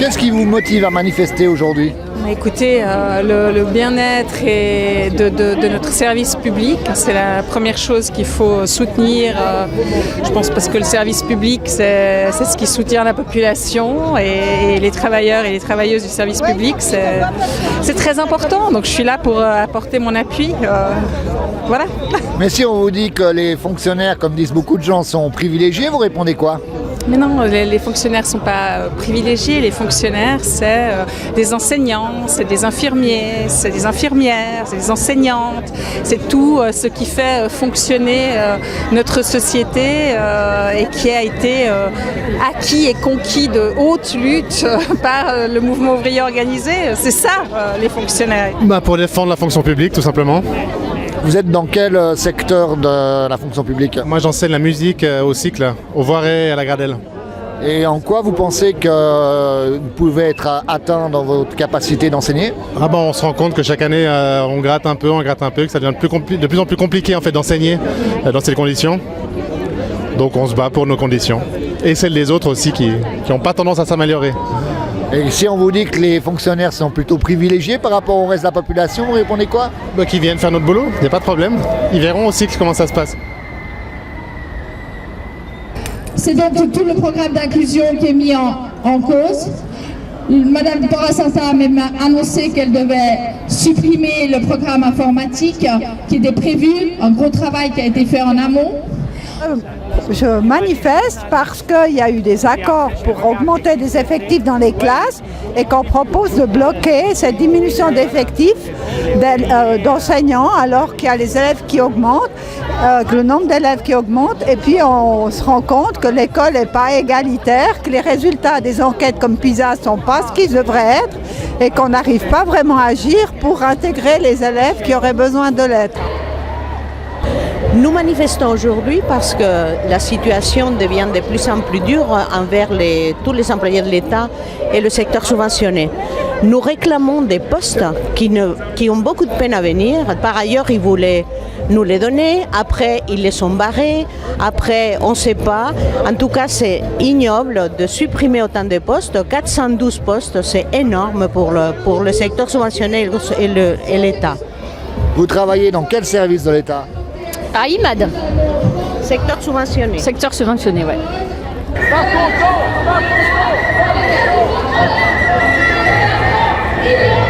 Qu'est-ce qui vous motive à manifester aujourd'hui? Écoutez, le bien-être de notre service public, c'est la première chose qu'il faut soutenir. Je pense parce que le service public, c'est ce qui soutient la population et les travailleurs et les travailleuses du service public, c'est très important. Donc je suis là pour apporter mon appui. Voilà. Mais si on vous dit que les fonctionnaires, comme disent beaucoup de gens, sont privilégiés, vous répondez quoi? Mais non, les fonctionnaires ne sont pas privilégiés. Les fonctionnaires, c'est des enseignants, c'est des infirmiers, c'est des infirmières, c'est des enseignantes. C'est tout ce qui fait fonctionner notre société et qui a été acquis et conquis de haute lutte par le mouvement ouvrier organisé. C'est ça, les fonctionnaires. Pour défendre la fonction publique, tout simplement. Vous êtes dans quel secteur de la fonction publique? Moi, j'enseigne la musique au cycle, au Voiret et à la Gradelle. Et en quoi vous pensez que vous pouvez être atteint dans votre capacité d'enseigner? On se rend compte que chaque année, on gratte un peu, que ça devient de plus en plus compliqué en fait, d'enseigner dans ces conditions. Donc on se bat pour nos conditions. Et celles des autres aussi qui n'ont pas tendance à s'améliorer. Et si on vous dit que les fonctionnaires sont plutôt privilégiés par rapport au reste de la population, vous répondez quoi? Qu'ils viennent faire notre boulot, il n'y a pas de problème. Ils verront aussi comment ça se passe. C'est donc tout le programme d'inclusion qui est mis en cause. Madame Porasanta a même annoncé qu'elle devait supprimer le programme informatique qui était prévu, un gros travail qui a été fait en amont. Je manifeste parce qu'il y a eu des accords pour augmenter les effectifs dans les classes et qu'on propose de bloquer cette diminution d'effectifs d'enseignants alors qu'il y a les élèves qui augmentent, que le nombre d'élèves qui augmente et puis on se rend compte que l'école n'est pas égalitaire, que les résultats des enquêtes comme PISA ne sont pas ce qu'ils devraient être et qu'on n'arrive pas vraiment à agir pour intégrer les élèves qui auraient besoin de l'être. Nous manifestons aujourd'hui parce que la situation devient de plus en plus dure envers tous les employés de l'État et le secteur subventionné. Nous réclamons des postes qui ont beaucoup de peine à venir. Par ailleurs, ils voulaient nous les donner. Après, ils les ont barrés. Après, on ne sait pas. En tout cas, c'est ignoble de supprimer autant de postes. 412 postes, c'est énorme pour le secteur subventionné et l'État. Vous travaillez dans quel service de l'État? À IMAD. Secteur subventionné. Secteur subventionné, ouais. Et